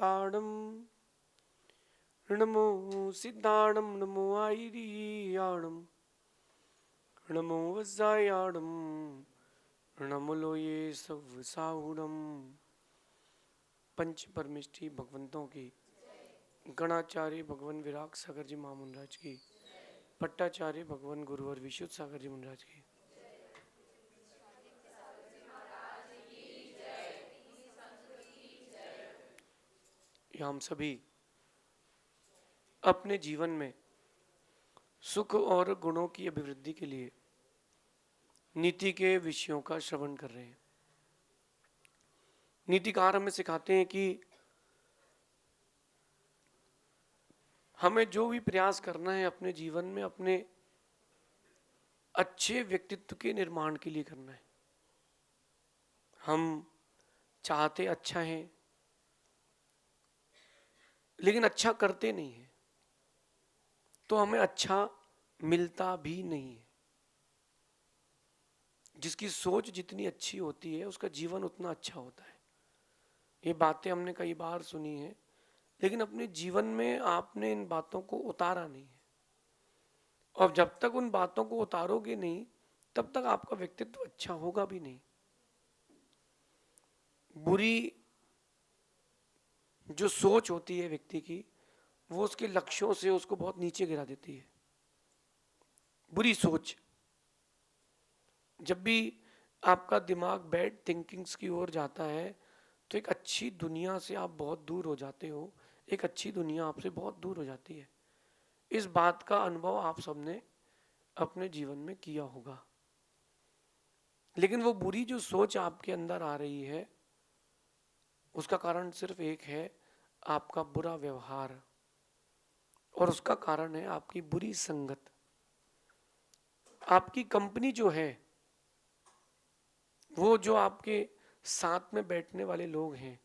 ताड़म नमो सिद्धाणम नमो आयरियाणम नमो वज्रायाणम नमो ये सब साहुणम। पंच परमिष्ठी भगवंतों की, गणाचार्य भगवान विराग सागर जी महामुनराज की, पट्टाचार्य भगवान गुरुवर विशुद्ध सागर जी मुनराज की। हम सभी अपने जीवन में सुख और गुणों की अभिवृद्धि के लिए नीति के विषयों का श्रवण कर रहे हैं। नीतिकार हमें सिखाते हैं कि हमें जो भी प्रयास करना है अपने जीवन में अपने अच्छे व्यक्तित्व के निर्माण के लिए करना है। हम चाहते अच्छा है लेकिन अच्छा करते नहीं है तो हमें अच्छा मिलता भी नहीं है। जिसकी सोच जितनी अच्छी होती है उसका जीवन उतना अच्छा होता है। ये बातें हमने कई बार सुनी है लेकिन अपने जीवन में आपने इन बातों को उतारा नहीं है। और जब तक उन बातों को उतारोगे नहीं तब तक आपका व्यक्तित्व अच्छा होगा भी नहीं। बुरी जो सोच होती है व्यक्ति की वो उसके लक्ष्यों से उसको बहुत नीचे गिरा देती है। बुरी सोच, जब भी आपका दिमाग बैड थिंकिंग्स की ओर जाता है तो एक अच्छी दुनिया से आप बहुत दूर हो जाते हो। एक अच्छी दुनिया आपसे बहुत दूर हो जाती है। इस बात का अनुभव आप सबने अपने जीवन में किया होगा। लेकिन वो बुरी जो सोच आपके अंदर आ रही है उसका कारण सिर्फ एक है, आपका बुरा व्यवहार। और उसका कारण है आपकी बुरी संगत। आपकी कंपनी जो है, वो जो आपके साथ में बैठने वाले लोग हैं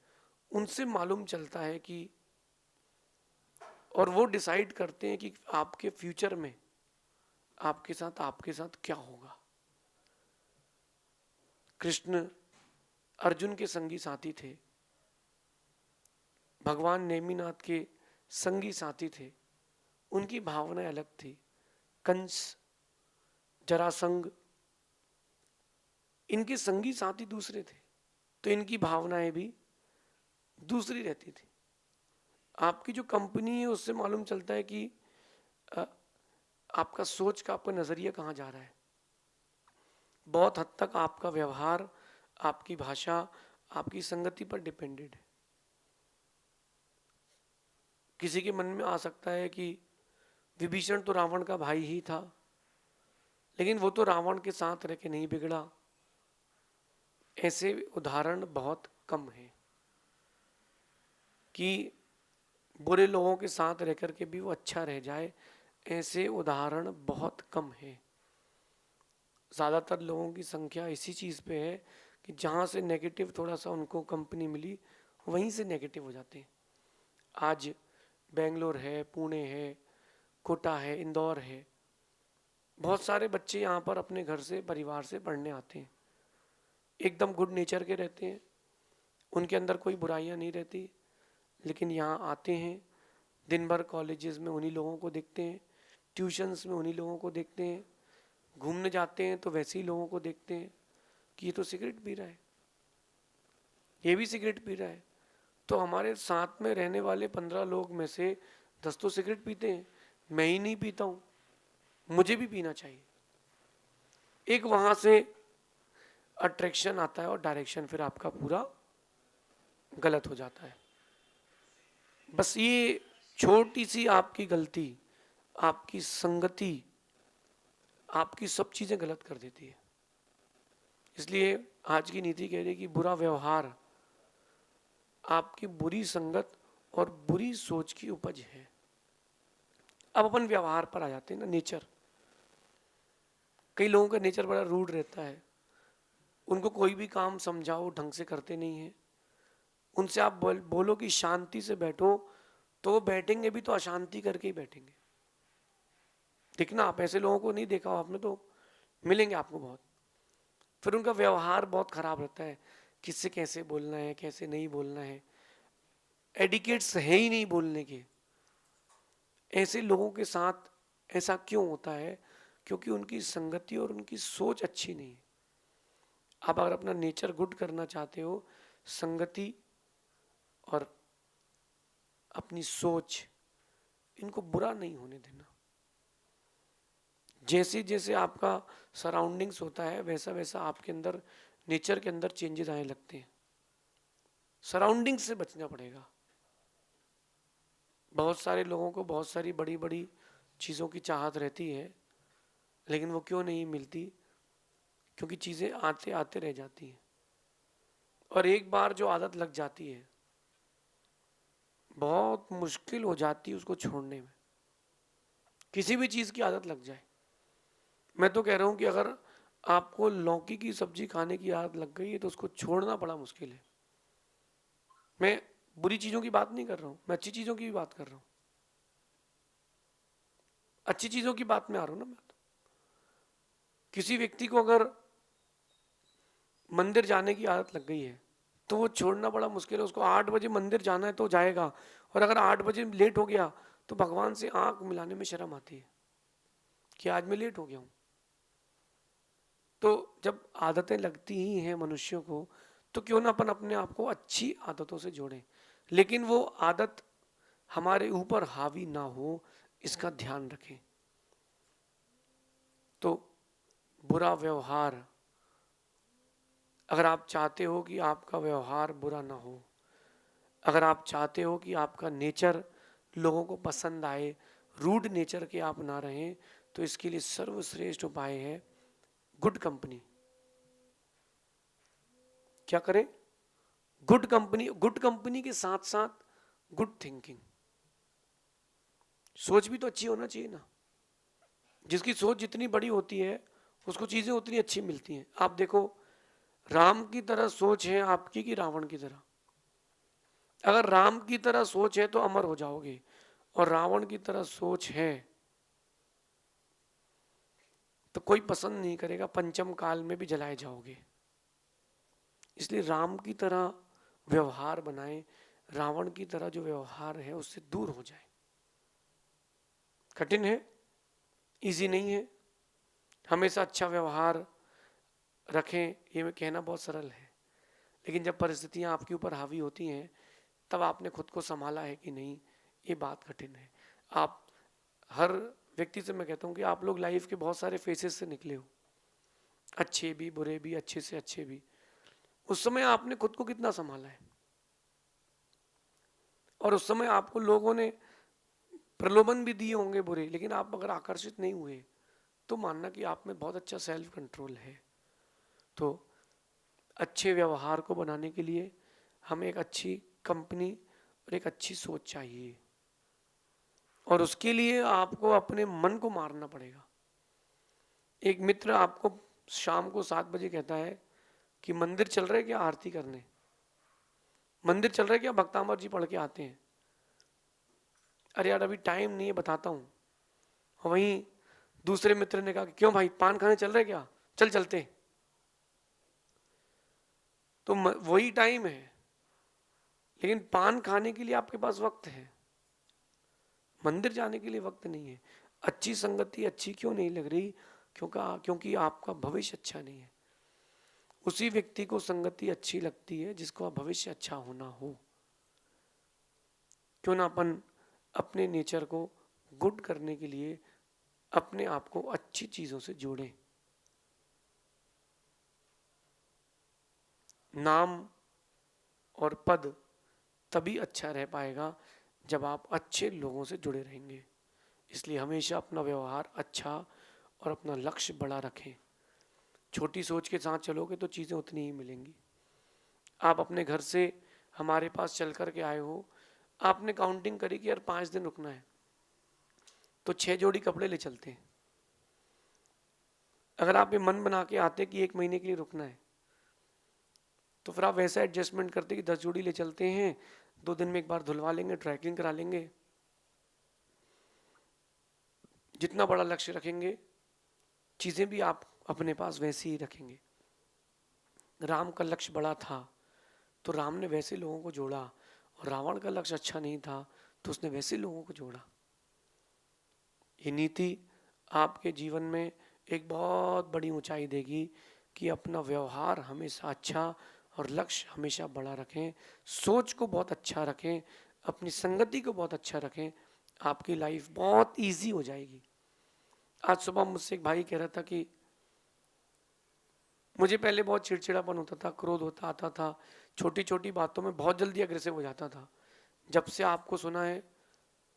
उनसे मालूम चलता है कि, और वो डिसाइड करते हैं कि आपके फ्यूचर में आपके साथ क्या होगा। कृष्ण अर्जुन के संगी साथी थे, भगवान नेमिनाथ के संगी साथी थे। उनकी भावनाएं अलग थी। कंस, जरासंग, इनके संगी साथी दूसरे थे तो इनकी भावनाएं भी दूसरी रहती थी। आपकी जो कंपनी है उससे मालूम चलता है कि आपका सोच का, आपका नजरिया कहाँ जा रहा है। बहुत हद तक आपका व्यवहार, आपकी भाषा, आपकी संगति पर डिपेंडेड है। किसी के मन में आ सकता है कि विभीषण तो रावण का भाई ही था लेकिन वो तो रावण के साथ रह के नहीं बिगड़ा। ऐसे उदाहरण बहुत कम हैं कि बुरे लोगों के साथ रह कर के भी वो अच्छा रह जाए। ऐसे उदाहरण बहुत कम हैं। ज़्यादातर लोगों की संख्या इसी चीज़ पे है कि जहाँ से नेगेटिव थोड़ा सा उनको कंपनी मिली वहीं से नेगेटिव हो जाते हैं। आज बेंगलोर है, पुणे है, कोटा है, इंदौर है, बहुत सारे बच्चे यहाँ पर अपने घर से, परिवार से पढ़ने आते हैं। एकदम गुड नेचर के रहते हैं, उनके अंदर कोई बुराइयाँ नहीं रहती। लेकिन यहाँ आते हैं, दिन भर कॉलेजेस में उन्हीं लोगों को देखते हैं, ट्यूशन्स में उन्हीं लोगों को देखते हैं, घूमने जाते हैं तो वैसे ही लोगों को देखते हैं कि ये तो सिगरेट पी रहा है, ये भी सिगरेट पी रहा है। तो हमारे साथ में रहने वाले 15 लोग में से 10 तो सिगरेट पीते हैं, मैं ही नहीं पीता हूँ, मुझे भी पीना चाहिए। एक वहाँ से अट्रैक्शन आता है और डायरेक्शन फिर आपका पूरा गलत हो जाता है। बस ये छोटी सी आपकी गलती, आपकी संगति, आपकी सब चीज़ें गलत कर देती है। इसलिए आज की नीति कह रही है कि बुरा व्यवहार आपकी बुरी संगत और बुरी सोच की उपज है। अब अपन व्यवहार पर आ जाते हैं ना, नेचर। कई लोगों का नेचर बड़ा रूड रहता है, उनको कोई भी काम समझाओ ढंग से करते नहीं है। उनसे आप बोलो कि शांति से बैठो तो वो बैठेंगे भी तो अशांति करके ही बैठेंगे। देखना, आप ऐसे लोगों को नहीं देखा हो आपने तो मिलेंगे आपको बहुत। फिर उनका व्यवहार बहुत खराब रहता है, किससे कैसे बोलना है, कैसे नहीं बोलना है। एडिकेट्स है ही नहीं बोलने के। ऐसे लोगों के साथ ऐसा क्यों होता है? क्योंकि उनकी संगति और उनकी सोच अच्छी नहीं है। आप अगर अपना नेचर गुड करना चाहते हो, संगति और अपनी सोच, इनको बुरा नहीं होने देना। जैसे जैसे आपका सराउंडिंग्स होता है वैसा वैसा आपके अंदर, नेचर के अंदर चेंजेस आने लगते हैं। सराउंडिंग्स से बचना पड़ेगा। बहुत सारे लोगों को बहुत सारी बड़ी बड़ी चीज़ों की चाहत रहती है, लेकिन वो क्यों नहीं मिलती? क्योंकि चीज़ें आते आते रह जाती हैं। और एक बार जो आदत लग जाती है, बहुत मुश्किल हो जाती है उसको छोड़ने में। किसी भी चीज़ की आदत लग जाए, मैं तो कह रहा हूँ कि अगर आपको लौकी की सब्जी खाने की आदत लग गई है तो उसको छोड़ना बड़ा मुश्किल है। मैं बुरी चीज़ों की बात नहीं कर रहा हूँ, मैं अच्छी चीज़ों की भी बात कर रहा हूँ। अच्छी चीज़ों की बात में आ रहा हूँ ना मैं तो। किसी व्यक्ति को अगर मंदिर जाने की आदत लग गई है तो वो छोड़ना बड़ा मुश्किल है। उसको 8 बजे मंदिर जाना है तो जाएगा, और अगर 8 बजे लेट हो गया तो भगवान से आंख मिलाने में शर्म आती है कि आज मैं लेट हो गया हूँ। तो जब आदतें लगती ही हैं मनुष्यों को, तो क्यों ना अपन अपने आप को अच्छी आदतों से जोड़ें, लेकिन वो आदत हमारे ऊपर हावी ना हो, इसका ध्यान रखें। तो बुरा व्यवहार, अगर आप चाहते हो कि आपका व्यवहार बुरा ना हो, अगर आप चाहते हो कि आपका नेचर लोगों को पसंद आए, रूड नेचर के आप ना रहें, तो इसके लिए सर्वश्रेष्ठ उपाय है गुड कंपनी। क्या करें? Good company. गुड कंपनी के साथ साथ गुड थिंकिंग। सोच भी तो अच्छी होना चाहिए ना। जिसकी सोच जितनी बड़ी होती है उसको चीजें उतनी अच्छी मिलती हैं। आप देखो, राम की तरह सोच है आपकी कि रावण की तरह? अगर राम की तरह सोच है तो अमर हो जाओगे, और रावण की तरह सोच है तो कोई पसंद नहीं करेगा, पंचम काल में भी जलाए जाओगे। इसलिए राम की तरह व्यवहार बनाए, रावण की तरह जो व्यवहार है उससे दूर हो जाए। कठिन है, इजी नहीं है। हमेशा अच्छा व्यवहार रखें, ये मैं कहना बहुत सरल है, लेकिन जब परिस्थितियां आपके ऊपर हावी होती हैं तब आपने खुद को संभाला है कि नहीं, ये बात कठिन है। आप हर व्यक्ति से मैं कहता हूँ कि आप लोग लाइफ के बहुत सारे फेसेस से निकले हो, अच्छे भी बुरे भी, अच्छे से अच्छे भी। उस समय आपने खुद को कितना संभाला है, और उस समय आपको लोगों ने प्रलोभन भी दिए होंगे बुरे, लेकिन आप अगर आकर्षित नहीं हुए तो मानना कि आप में बहुत अच्छा सेल्फ कंट्रोल है। तो अच्छे व्यवहार को बनाने के लिए हमें एक अच्छी कंपनी और एक अच्छी सोच चाहिए, और उसके लिए आपको अपने मन को मारना पड़ेगा। एक मित्र आपको शाम को 7 बजे कहता है कि मंदिर चल रहे क्या आरती करने, मंदिर चल रहे क्या भक्तामर जी पढ़ के आते हैं। अरे यार अभी टाइम नहीं है, बताता हूँ। वहीं दूसरे मित्र ने कहा कि क्यों भाई पान खाने चल रहे क्या, चल चलते। तो वही टाइम है, लेकिन पान खाने के लिए आपके पास वक्त है, मंदिर जाने के लिए वक्त नहीं है। अच्छी संगति अच्छी क्यों नहीं लग रही? क्योंकि आपका भविष्य अच्छा नहीं है। उसी व्यक्ति को संगति अच्छी लगती है जिसको भविष्य अच्छा होना हो। क्यों ना अपन अपने नेचर को गुड करने के लिए अपने आप को अच्छी चीजों से जोड़ें। नाम और पद तभी अच्छा रह पाएगा जब आप अच्छे लोगों से जुड़े रहेंगे। इसलिए हमेशा अपना व्यवहार अच्छा और अपना लक्ष्य बड़ा रखें। छोटी सोच के साथ चलोगे तो चीज़ें उतनी ही मिलेंगी। आप अपने घर से हमारे पास चल कर के आए हो, आपने काउंटिंग करी कि यार 5 दिन रुकना है, तो 6 जोड़ी कपड़े ले चलते हैं। अगर आप ये मन बना के आते कि 1 महीने के लिए रुकना है, तो फिर आप वैसा एडजस्टमेंट करते कि 10 जोड़ी ले चलते हैं, 2 दिन में एक बार धुलवा लेंगे, ड्राइक्लिंग करा लेंगे। जितना बड़ा लक्ष्य रखेंगे चीज़ें भी आप अपने पास वैसे ही रखेंगे। राम का लक्ष्य बड़ा था तो राम ने वैसे लोगों को जोड़ा, और रावण का लक्ष्य अच्छा नहीं था तो उसने वैसे लोगों को जोड़ा। ये नीति आपके जीवन में एक बहुत बड़ी ऊंचाई देगी कि अपना व्यवहार हमेशा अच्छा और लक्ष्य हमेशा बड़ा रखें, सोच को बहुत अच्छा रखें, अपनी संगति को बहुत अच्छा रखें, आपकी लाइफ बहुत इजी हो जाएगी। आज सुबह मुझसे एक भाई कह रहा था कि मुझे पहले बहुत चिड़चिड़ापन होता था, क्रोध होता आता था, छोटी छोटी बातों में बहुत जल्दी अग्रेसिव हो जाता था। जब से आपको सुना है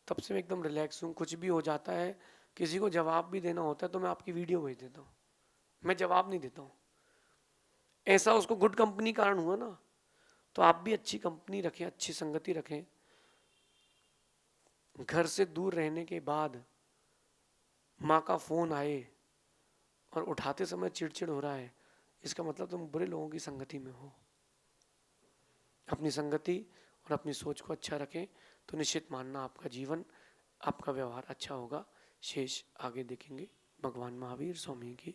तब से मैं एकदम रिलैक्स हूँ। कुछ भी हो जाता है, किसी को जवाब भी देना होता है तो मैं आपकी वीडियो भेज देता हूँ, मैं जवाब नहीं देता हूँ। ऐसा उसको गुड कंपनी कारण हुआ ना। तो आप भी अच्छी कंपनी रखें, अच्छी संगति रखें। घर से दूर रहने के बाद माँ का फोन आए और उठाते समय चिड़चिड़ हो रहा है, इसका मतलब तुम बुरे लोगों की संगति में हो। अपनी संगति और अपनी सोच को अच्छा रखें तो निश्चित मानना आपका जीवन, आपका व्यवहार अच्छा होगा। शेष आगे देखेंगे। भगवान महावीर स्वामी की